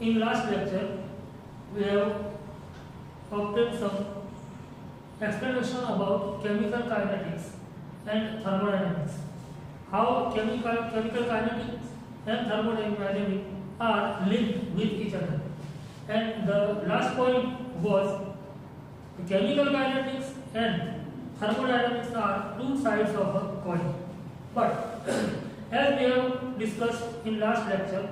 in last lecture we have obtained some explanation about chemical kinetics and thermodynamics. How chemical kinetics and thermodynamics are linked with each other. And the last point was chemical kinetics and thermodynamics are two sides of a coin. But as we have discussed in last lecture,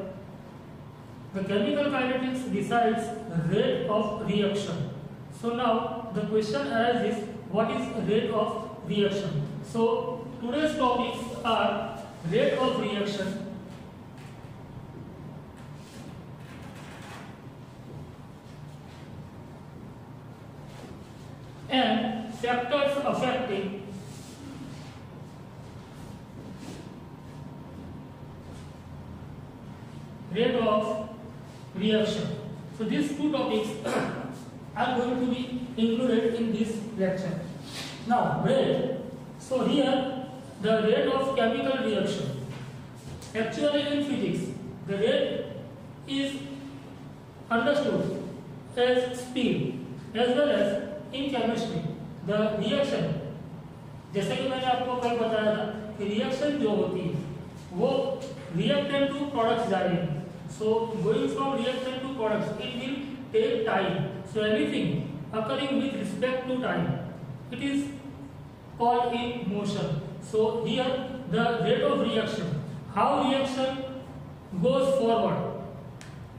the chemical kinetics decides rate of reaction. So now the question arises, what is rate of reaction? So today's topics are rate of reaction, and factors affecting rate of reaction. So these two topics are going to be included in this lecture. Now rate. So here the rate of chemical reaction. Actually in physics the rate is understood as speed, as well as in chemistry the reaction, जैसे कि मैंने आपको कल बताया था कि reaction जो होती है वो रिएक्टेंट टू प्रोडक्ट्स जा रही है. So going from reactant to products, it will take time. So everything occurring with respect to time, it is called in motion. So here the rate of reaction, how reaction goes forward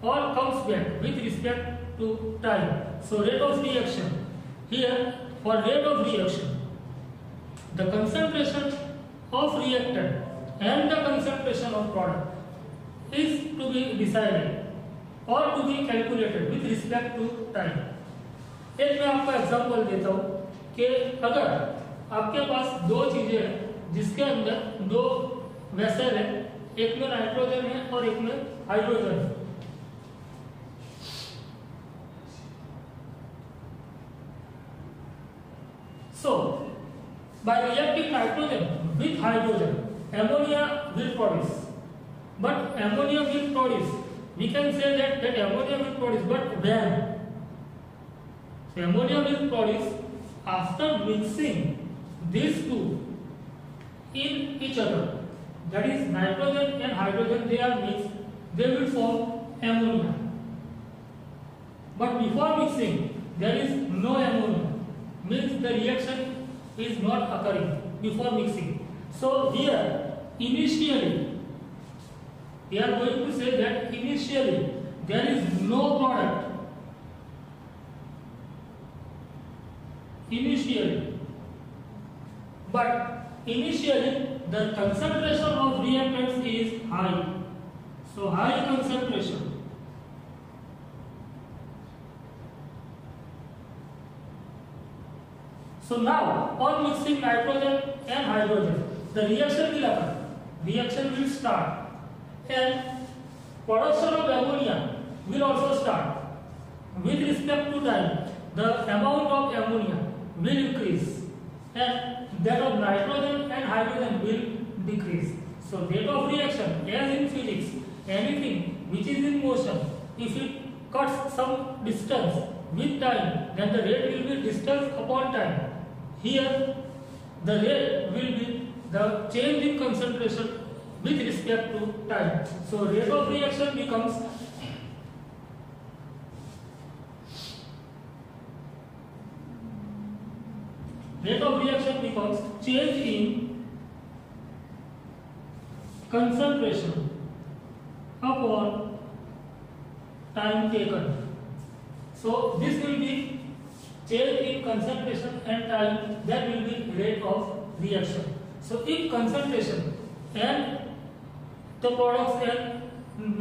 or comes back with respect to time. So rate of reaction. Here for rate of reaction, the concentration of reactant and the concentration of product is to be decided or to be calculated with respect to time. एक मैं आपको example देता हूँ कि अगर आपके पास दो चीजें हैं जिसके अंदर दो वेसल है, एक में नाइट्रोजन है और एक में हाइड्रोजन है. So by reacting nitrogen with hydrogen, ammonia will produce. But ammonia will produce, we can say that ammonia will produce, but when? So ammonia will produce after mixing these two in each other. That is nitrogen and hydrogen, they are mixed, they will form ammonia. But before mixing, there is no ammonia, means the reaction is not occurring before mixing. So here, initially, we are going to say that initially there is no product. Initially, but initially the concentration of reactants is high. So high concentration. So now on mixing nitrogen and hydrogen, the reaction will occur. Reaction will start. And production of ammonia will also start. With respect to time, the amount of ammonia will increase and that of nitrogen and hydrogen will decrease. So rate of reaction, as in physics, anything which is in motion, if it cuts some distance with time, then the rate will be distance upon time. Here the rate will be the change in concentration with respect to time. So rate of reaction becomes change in concentration upon time taken. So this will be change in concentration and time, that will be rate of reaction. So if concentration and the products and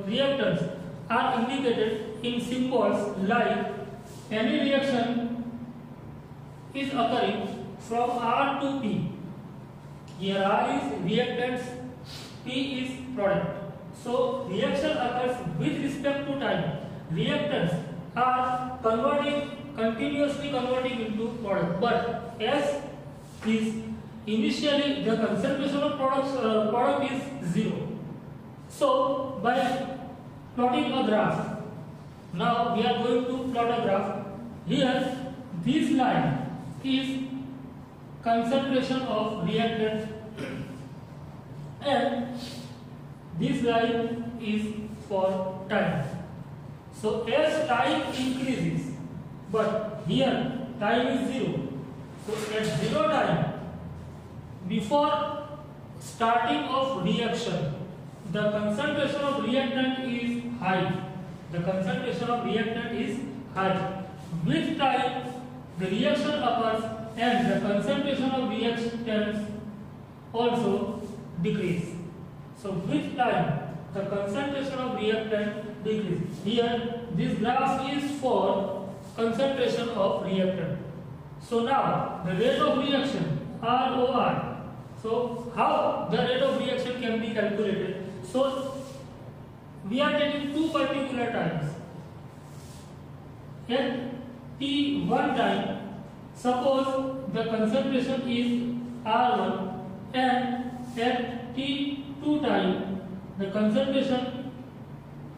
reactants are indicated in symbols like any reaction is occurring from R to P. Here R is reactants, P is product. So reaction occurs with respect to time. Reactants are continuously converting into product, but S is initially the concentration of product is 0. So by plotting a graph, Now we are going to plot a graph. Here, this line is concentration of reactant and this line is for time. So as time increases, but here time is 0. So at 0 time, before starting of reaction, the concentration of reactant is high. The concentration of reactant is high. With time, the reaction occurs and the concentration of reactants also decrease. So with time, the concentration of reactant decreases. Here, this graph is for concentration of reactant. So now, the rate of reaction, ROR. So how the rate of reaction can be calculated? So we are taking two particular times. At T1 time, suppose the concentration is R1 and at T2 time, the concentration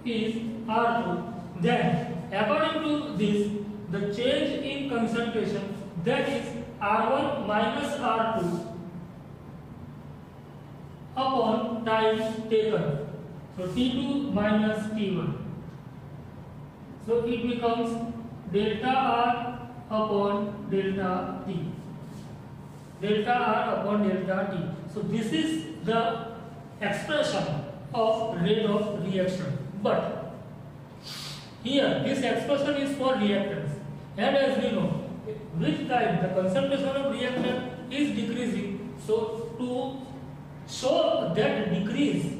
is R2. Then according to this, the change in concentration, that is R1 minus R2 upon time taken. So T2 minus T1. So it becomes delta R upon delta T. Delta R upon delta T. So this is the expression of rate of reaction. But here this expression is for reactants. And as we know, with time the concentration of reactant is decreasing. So to show that decrease,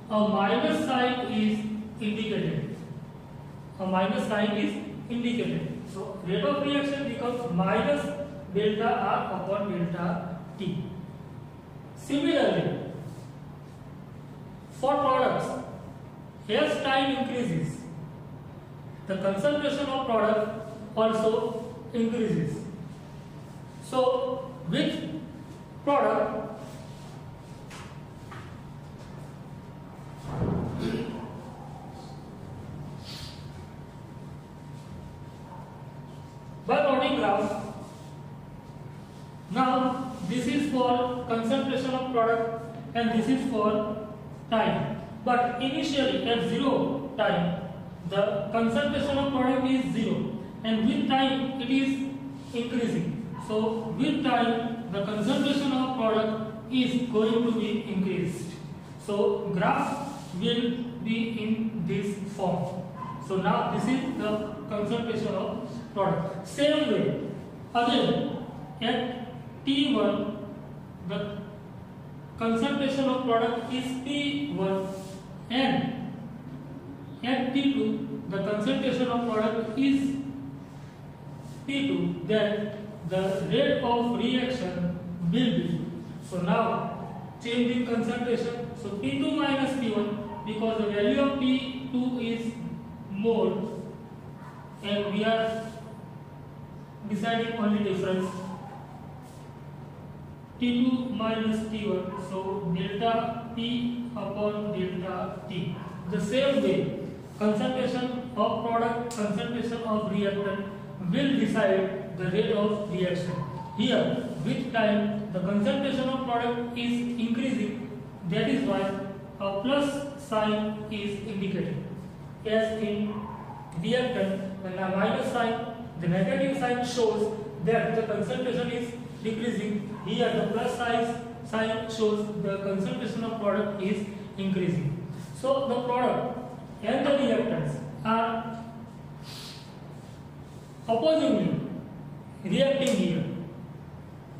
a minus sign is indicated. A minus sign is indicated. So rate of reaction becomes minus delta R upon delta T. Similarly, for products, as time increases, the concentration of product also increases. So with product, by plotting graph, now this is for concentration of product and this is for time. But initially at 0 time, the concentration of product is 0 and with time it is increasing. So with time the concentration of product is going to be increased. So graph will be in this form. So now this is the concentration of product. Same way, again at T1 the concentration of product is P1 and at T2 the concentration of product is P2. Then the rate of reaction will be. So now change in concentration. So P2 minus P1, because the value of P2 is more and we are deciding only difference. T2 minus T1, so delta P upon delta T. The same way, concentration of product, concentration of reactant will decide the rate of reaction. Here, with time, the concentration of product is increasing. That is why a plus sign is indicated. As in reactant, when a minus sign, the negative sign shows that the concentration is decreasing. Here the plus sign shows the concentration of product is increasing. So the product and the reactants are opposingly reacting here.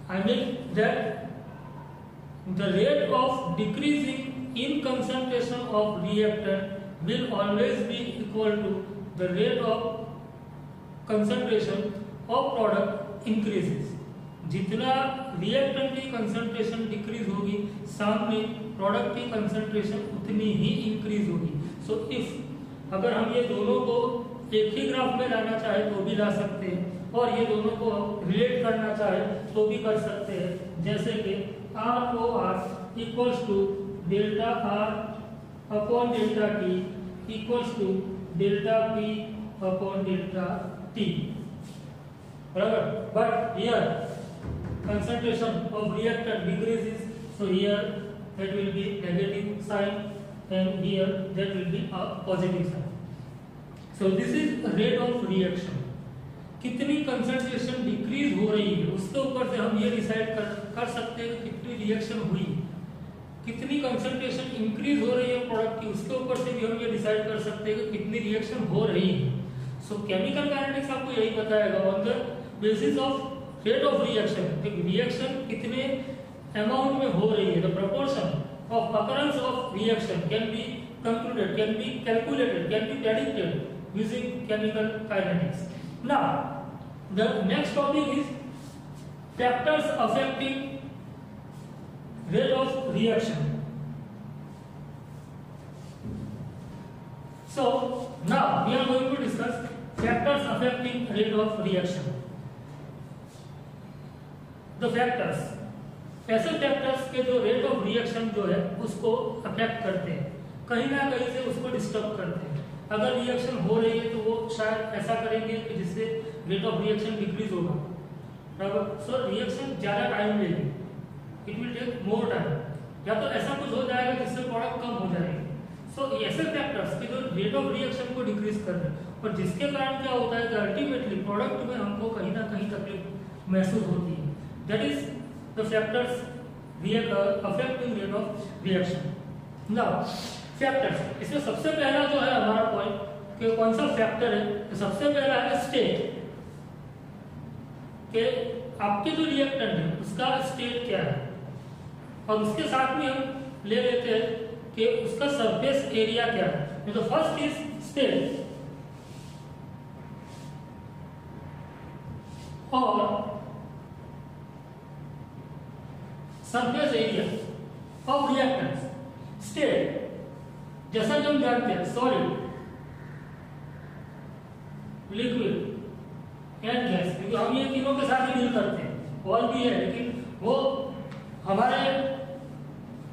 I mean that the rate of decreasing in concentration of reactant will always be equal to the rate of concentration of product increases. जितना reactant की concentration decrease होगी, सामने product की concentration उतनी ही increase होगी. So if अगर हम ये दोनों को एक ही ग्राफ में लाना चाहे तो भी ला सकते हैं और ये दोनों को रिलेट करना चाहे तो भी कर सकते हैं. जैसे कि R O R equals to delta R upon delta T equals to delta P upon delta T, बराबर. But here concentration of reactant decreases, so here that will be negative sign and here that will be a positive sign. So this is rate of reaction. कितनी concentration decrease हो रही है उसके ऊपर से हम ये डिसाइड कर सकते हैं कि कितनी रिएक्शन हुई. कितनी कंसंट्रेशन इंक्रीज हो रही है प्रोडक्ट की उसके ऊपर से भी हम ये डिसाइड कर सकते हैं कि कितनी रिएक्शन हो रही है. सो केमिकल काइनेटिक्स आपको यही बताएगा on the basis of rate of reaction. Reaction कितने अमाउंट में हो रही है. The proportion of occurrence of reaction can be concluded, can be calculated, can be predicted using chemical kinetics. Now, the next topic is factors affecting rate of reaction. So, now we are going to discuss factors affecting rate of reaction. The factors, ऐसे factors के जो rate of reaction जो है उसको affect करते हैं, कहीं ना कहीं से उसको disturb करते हैं. अगर रिएक्शन हो रही है तो वो शायद ऐसा करेंगे कि जिससे रेट ऑफ रिएक्शन डिक्रीज होगा, बराबर. सो रिएक्शन ज्यादा टाइम लेगी, it will take more time, या तो ऐसा कुछ हो जाएगा जिससे प्रोडक्ट कम हो जाएगी. सो ऐसे फैक्टर्स कि जो रेट ऑफ रिएक्शन को डिक्रीज कर रहे हैं और जिसके कारण क्या होता है कि अल्टीमेटली प्रोडक्ट में हमको कहीं ना कहीं तकलीफ महसूस होती है. That is the factors affecting rate of reaction. Now factors, इसमें सबसे पहला जो है हमारा पॉइंट कि कौन सा फैक्टर है, तो सबसे पहला है स्टेट, कि आपके जो रिएक्टेंट है उसका स्टेट क्या है, और उसके साथ में हम ले लेते हैं कि उसका सरफेस एरिया क्या है. तो फर्स्ट इज स्टेट और surface area of reactants. State जैसा कि हम जानते हैं सॉलिड, लिक्विड एंड गैस, क्योंकि हम ये तीनों के साथ ही डील करते हैं. और भी है लेकिन वो हमारे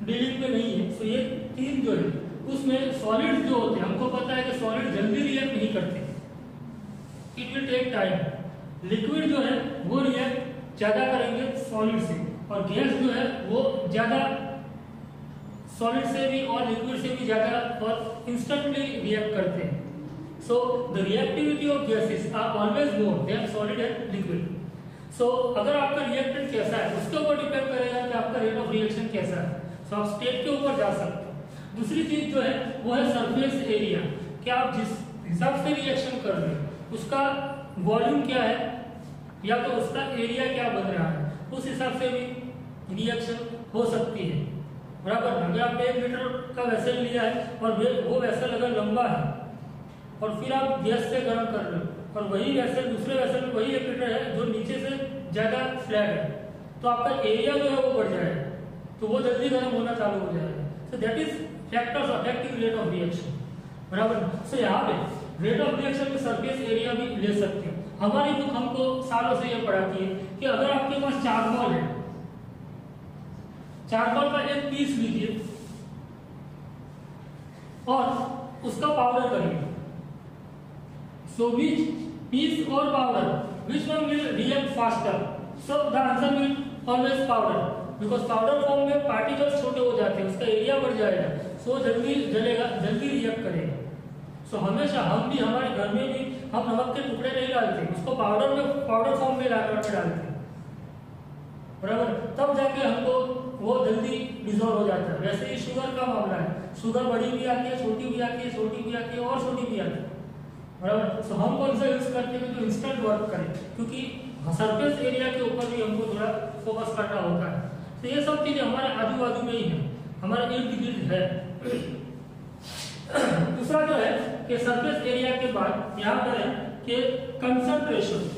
डीलिंग में नहीं है. सो ये तीन जो है उसमें सॉलिड जो होते हैं हमको पता है कि सॉलिड जल्दी रिएक्ट नहीं करते, it will take time. Liquid जो है वो रिएक्ट ज्यादा करेंगे सॉलिड से, और गैस जो है वो ज्यादा सॉलिड से भी और लिक्विड से भी ज्यादा और इंस्टेंटली रिएक्ट करते हैं. So the reactivity of gases are always more than solid and liquid. So अगर आपका रिएक्टेंट कैसा है उसके ऊपर डिपेंड करेगा कि आपका रेट ऑफ रिएक्शन कैसा है. सो आप स्टेट के ऊपर जा सकते हैं. दूसरी चीज जो है वो है सरफेस एरिया, कि आप जिस हिसाब से रिएक्शन कर रहे हैं उसका वॉल्यूम क्या है या तो उसका एरिया क्या बन रहा है, उस हिसाब से भी रिएक्शन हो सकती है, बराबर. अगर आपने 1 लीटर का वेसल लिया है और वो वेसल अगर लंबा है और फिर आप गैस से गर्म कर रहे हो और वही वेसल दूसरे वेसल में वही 1 लीटर है जो नीचे से ज्यादा फ्लैट है, तो आपका एरिया जो है वो बढ़ जाएगा, तो वो जल्दी गर्म होना चालू हो जाएगा. So that is factors affecting rate of reaction, बराबर. सो यहाँ पे रेट ऑफ रिएक्शन में सरफेस एरिया भी ले सकते हैं. हमारी बुक हमको सालों से ये पढ़ाती है कि अगर आपके पास चारकोल है, चारकोल का एक पीस लीजिए और उसका पाउडर करिए. सो विच पीस और powder, which one will react faster? So the answer will always powder, because powder form में पार्टिकल्स छोटे हो जाते हैं, उसका एरिया बढ़ जाएगा, सो जल्दी जलेगा, जल्दी रिएक्ट करेगा. सो हमेशा हम भी हमारे घर में भी हम नमक के टुकड़े नहीं डालते, उसको पाउडर में पाउडर फॉर्म में लाकर के डालते हैं, बराबर. तब जाके हमको वो जल्दी डिसॉल्व हो जाता है. वैसे ही शुगर का मामला है, शुगर बड़ी भी आती है, छोटी भी आती है, छोटी भी आती है और छोटी भी आती है, बराबर. सो हम कौन सा यूज करते हैं जो इंस्टेंट वर्क करे, क्योंकि सरफेस एरिया के ऊपर भी हमको थोड़ा फोकस करना होता है. तो ये सब चीजें हमारे आजू बाजू में ही है, हमारे इर्द गिर्द है. दूसरा जो है कि सरफेस एरिया के बाद यहाँ पर है कि कंसंट्रेशन.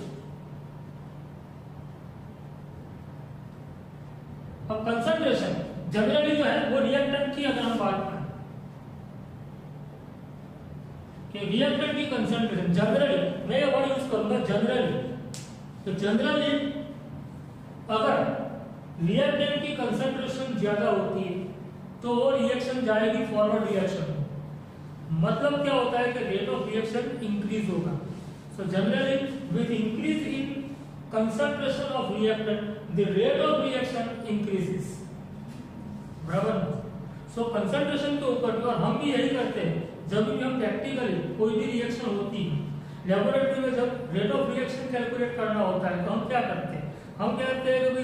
अब कंसंट्रेशन जनरली जो है वो रिएक्टेंट की अगर हम बात करें कि रिएक्टेंट की कंसंट्रेशन जनरली, मैं ये वर्ड यूज करूंगा जनरली, तो जनरली अगर रिएक्टेंट की कंसंट्रेशन ज्यादा होती है तो वो रिएक्शन जाएगी फॉरवर्ड रिएक्शन. मतलब क्या होता है कि रेट ऑफ रिएक्शन इंक्रीज होगा। So generally with increase in concentration of reactant the rate of reaction increases, बराबर। सो कंसंट्रेशन के ऊपर, और हम भी यही करते हैं जब भी हम प्रैक्टिकली कोई भी रिएक्शन होती है लेबोरेटरी में, जब रेट ऑफ रिएक्शन कैलकुलेट करना होता है तो हम क्या करते हैं, हम कहते हैं कि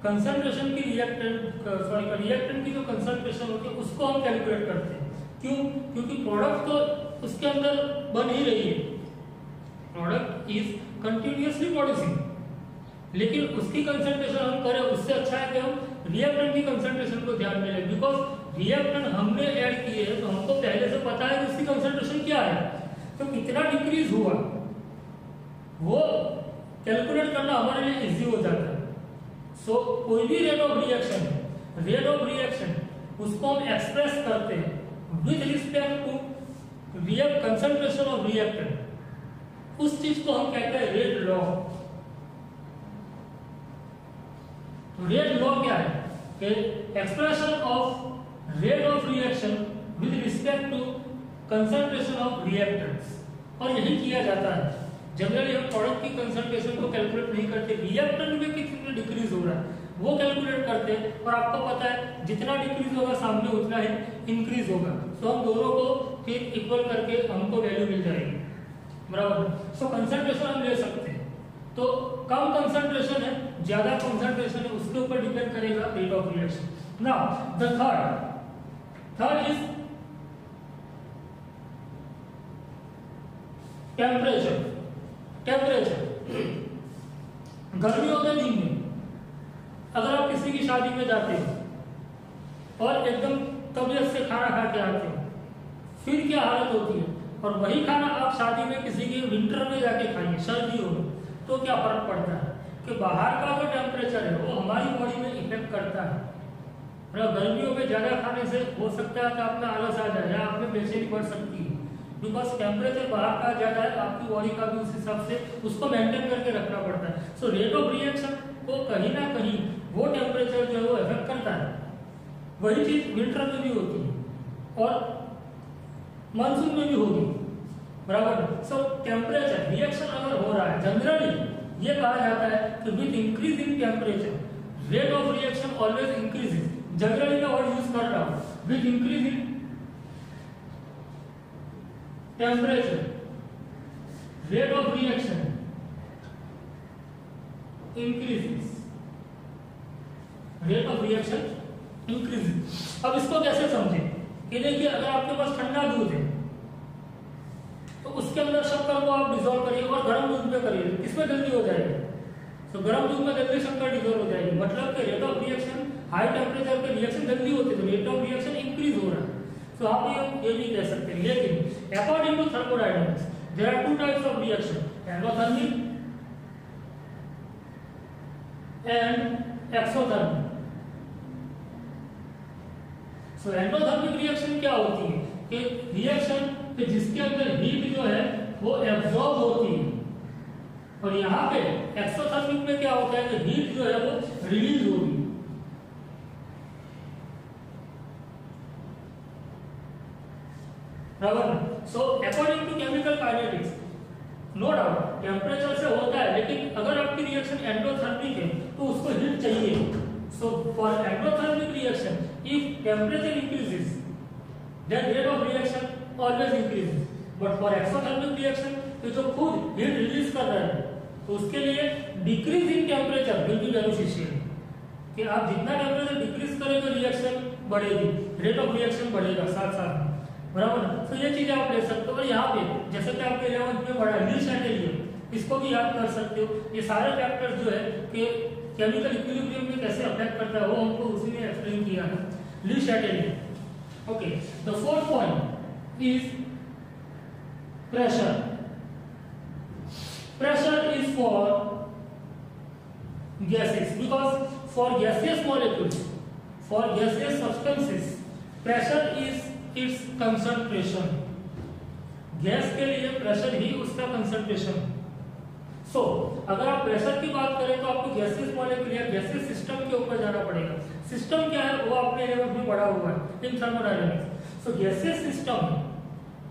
कंसंट्रेशन की रिएक्टेंट की जो कंसंट्रेशन होती है उसको हम कैलकुलेट करते हैं। क्यों? क्योंकि प्रोडक्ट तो उसके अंदर बन ही रही है, प्रोडक्ट इज कंटिन्यूअसली प्रोड्यूसिंग, लेकिन उसकी कंसंट्रेशन हम करें उससे अच्छा है कि हम रिएक्टेंट की कंसंट्रेशन को ध्यान में लें, बिकॉज रिएक्टेंट हमने ऐड किए हैं तो हमको पहले से पता है कि उसकी कंसंट्रेशन क्या है, तो कितना डिक्रीज हुआ वो कैलकुलेट करना हमारे लिए इजी हो जाता है। सो कोई भी रेट ऑफ रिएक्शन है, रेट ऑफ रिएक्शन उसको हम एक्सप्रेस करते हैं with respect to concentration of reactant, उस चीज को हम कहते हैं रेट लॉ। रेट लॉ क्या है कि expression of rate of reaction with respect to concentration of reactants, और यही किया जाता है। जनरली हम प्रोडक्ट की कंसंट्रेशन को कैलकुलेट नहीं करते, रिएक्टेंट में कितना डिक्रीज हो रहा है वो कैलकुलेट करते हैं, और आपको पता है जितना डिक्रीज होगा सामने उतना ही इंक्रीज होगा। सो हम दोनों को फिर इक्वल करके हमको वैल्यू मिल जाएगी, बराबर। सो कंसंट्रेशन हम ले सकते हैं, तो कम कंसंट्रेशन है ज्यादा कंसंट्रेशन है उसके ऊपर डिपेंड करेगा rate of reaction. Now the third is temperature. गर्मी होते दिन में अगर आप किसी की शादी में जाते हो और एकदम तबीयत से खाना खा के आते हो, फिर क्या हालत होती है, और वही खाना आप शादी में किसी के विंटर में जाके खाइए, सर्दियों में, तो क्या फर्क पड़ता है कि बाहर का जो टेम्परेचर है वो हमारी बॉडी में इफेक्ट करता है। गर्मियों में ज्यादा खाने से हो सकता है कि आप में आलस आ जाए या आप में बेचैनी बढ़ सकती है, बिकॉज टेम्परेचर बाहर का ज्यादा है, आपकी बॉडी का भी उस हिसाब से उसको मेंटेन करके रखना पड़ता है। सो रेट ऑफ रिएक्शन को कहीं ना कहीं वो टेम्परेचर जो है वो इफेक्ट करता है। वही चीज विंटर में भी होती है और मानसून में भी होगी, बराबर। सो टेम्परेचर रिएक्शन अगर हो रहा है, जनरली ये कहा जाता है कि with increase in temperature rate of reaction always increases. Generally मैं वर्ड यूज कर रहा हूं, with increase in temperature rate of reaction increases, rate of reaction increases. अब इसको कैसे समझें कि देखिए अगर आपके पास ठंडा दूध है तो उसके अंदर शक्कर को आप डिसॉल्व करिए और गर्म दूध में करिए, किसमें जल्दी हो जाएगी? तो गर्म दूध में जल्दी शक्कर डिसॉल्व हो जाएगी, मतलब कि rate of reaction high temperature पे रिएक्शन जल्दी होती है तो रेट ऑफ रिएक्शन इंक्रीज हो रहा है। तो आप ये भी कह सकते हैं, लेकिन according to thermodynamics there are two types of reaction, endothermic and exothermic. So endothermic reaction क्या होती है कि रिएक्शन कि जिसके अंदर हीट जो है वो एब्जॉर्ब होती है, और यहाँ पे एक्सोथर्मिक में क्या होता है कि हीट जो है वो रिलीज होगी। So according to chemical kinetics no doubt temperature से होता है, लेकिन अगर आपकी रिएक्शन एंडोथर्मिक है तो उसको हीट चाहिए। So for endothermic reaction if temperature increases then rate of reaction always increases, but for exothermic reaction तो जो खुद हीट रिलीज कर रहा है तो उसके लिए decrease in temperature will be beneficial, कि आप जितना टेम्परेचर डिक्रीज करेंगे रिएक्शन बढ़ेगी, रेट ऑफ रिएक्शन बढ़ेगा साथ साथ, बराबर। तो ये चीजें आप ले सकते हो। और यहाँ पे जैसे कि आपके 11th में पढ़ा ली शैटेलियर, इसको भी याद कर सकते हो। ये सारे फैक्टर्स जो है कि केमिकल इक्विलिब्रियम में कैसे अफेक्ट करता है वो हमको उसी ने एक्सप्लेन किया है, Le Chatelier. Okay, the fourth point is pressure. Pressure is for gases, because for gaseous molecules, for gaseous substances, pressure is its concentration. Gas के लिए प्रेशर ही उसका कंसंट्रेशन। सो अगर आप प्रेशर की बात करें तो आपको गैसेस मॉलिक्यूल या गैसेस सिस्टम के ऊपर जाना पड़ेगा। सिस्टम क्या है वो आपने 11th में पढ़ा हुआ है इन थर्मोडायनामिक्स। सो गैसेस सिस्टम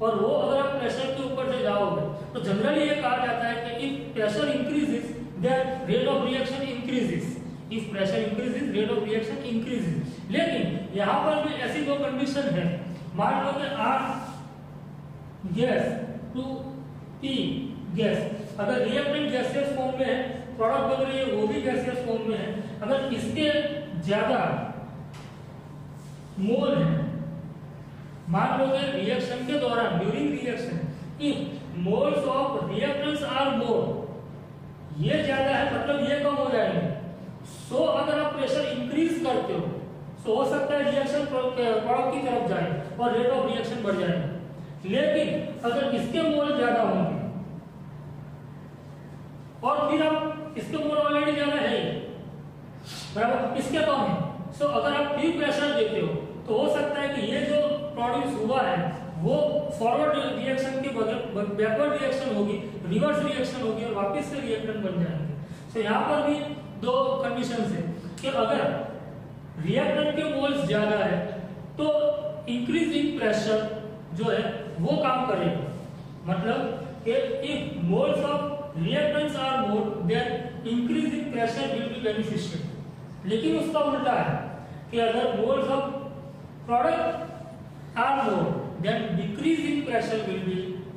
और वो अगर आप प्रेशर के ऊपर से जाओगे तो जनरली ये कहा जाता है कि if pressure increases then rate of reaction increases, if pressure increases rate of reaction increases. लेकिन यहाँ पर भी ऐसी दो कंडीशन है, मान लो कि R gas to P gas, अगर रिएक्टेंट गैसियस फॉर्म में है, प्रोडक्ट बन रही है वो भी गैसियस फॉर्म में है, अगर इसके ज्यादा मोल है, मान लो कि रिएक्शन के दौरान during reaction if moles of reactants are more, ये ज्यादा है मतलब ये कम हो जाएंगे, सो अगर आप प्रेशर इंक्रीज करते हो तो हो सकता है रिएक्शन प्रोडक्ट की तरफ जाए और रेट ऑफ रिएक्शन बढ़ जाएगा। लेकिन अगर इसके मोल ज्यादा होंगे और फिर आप इसके मोल ऑलरेडी ज्यादा है बराबर, इसके कम है, सो अगर आप फिर प्रेशर देते हो तो हो सकता है कि ये जो प्रोड्यूस हुआ है वो फॉरवर्ड रिएक्शन के बदले बैकवर्ड रिएक्शन होगी, रिवर्स रिएक्शन होगी और वापस से रिएक्टेंट बन जाएंगे। तो यहाँ पर भी दो कंडीशंस है कि अगर रिएक्टेंट के मोल्स ज्यादा है तो इंक्रीज इन प्रेशर जो है वो काम करेगा, मतलब कि if moles of reactants are more then increase in pressure will be beneficial. लेकिन उसका उल्टा है कि अगर moles of product are more then decrease in pressure will be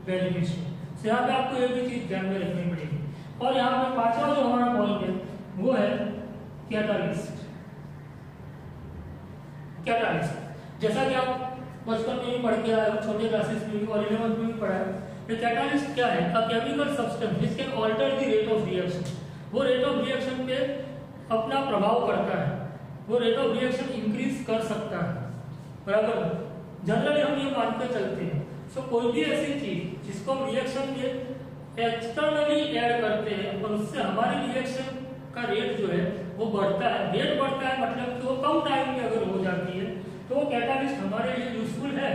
beneficial. तो यहाँ पे आपको ये भी चीज ध्यान में रखनी पड़ेगी। और यहाँ पे पांचवा जो हमारा पॉइंट है वो है कैटालिस्ट। कैटालिस्ट जैसा कि आप बचपन में भी पढ़ के आए हो, छोटे क्लासेस में भी और 11th में भी पढ़ा है। कैटालिस्ट क्या है? A chemical substance which can alter the rate of reaction. वो रेट ऑफ रिएक्शन पे अपना प्रभाव करता है, वो रेट ऑफ रिएक्शन इंक्रीज कर सकता है, बराबर। जनरली हम ये मानते चलते हैं सो कोई भी ऐसी चीज जिसको हम रिएक्शन में एक्सटर्नली ऐड करते हैं और उससे हमारी रिएक्शन का रेट जो है वो बढ़ता है, रेट बढ़ता है मतलब कि वो कम टाइम में अगर हो जाती है तो वो कैटालिस्ट हमारे लिए यूजफुल है,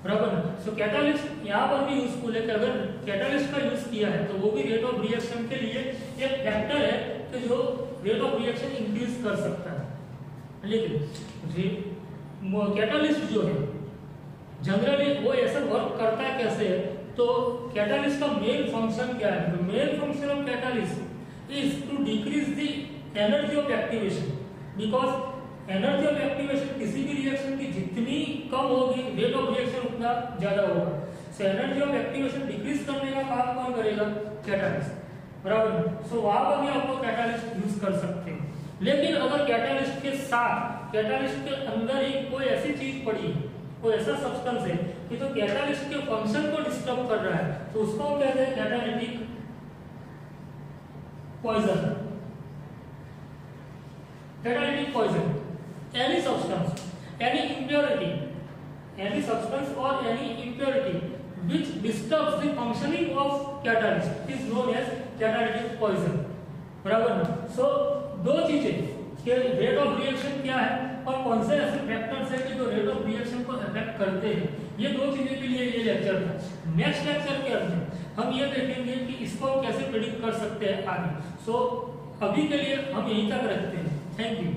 बराबर। सो कैटालिस्ट यहाँ पर भी यूजफुल है कि अगर कैटालिस्ट का यूज किया है तो वो भी रेट ऑफ रिएक्शन के लिए एक फैक्टर है कि जो रेट ऑफ रिएक्शन इंक्रीज कर सकता है। लेकिन कैटालिस्ट जो है जनरली वो ऐसा वर्क करता है कैसे है, तो कैटालिस्ट का मेन फंक्शन क्या है? Main function of catalyst is to decrease the energy of activation, because energy of activation किसी भी रिएक्शन की जितनी कम होगी रेट ऑफ रिएक्शन उतना ज्यादा होगा। So energy of activation decrease करने का काम कौन करेगा? कैटालिस्ट, बराबर। सो वहां पर भी आप लोग कैटालिस्ट यूज कर सकते हैं। लेकिन अगर कैटालिस्ट के साथ कैटालिस्ट के अंदर ही कोई ऐसी चीज पड़ी, कोई ऐसा सब्सटेंस है कि जो कैटालिस्ट के फंक्शन को डिस्टर्ब कर रहा है, तो उसको हम कहते हैं catalytic poison. Catalytic poison any substance, any impurity, any substance or any impurity which disturbs the functioning of catalyst is known as catalytic poison, बराबर ना। सो दो चीजें कि रेट ऑफ रिएक्शन क्या है और कौन से ऐसे फैक्टर्स हैं कि जो रेट ऑफ रिएक्शन को अफेक्ट करते हैं, ये दो चीजें के लिए ये लेक्चर था। नेक्स्ट लेक्चर के अंदर हम ये देखेंगे कि इसको हम कैसे प्रेडिक्ट कर सकते हैं आगे। सो अभी के लिए हम यहीं तक रखते हैं। Thank you.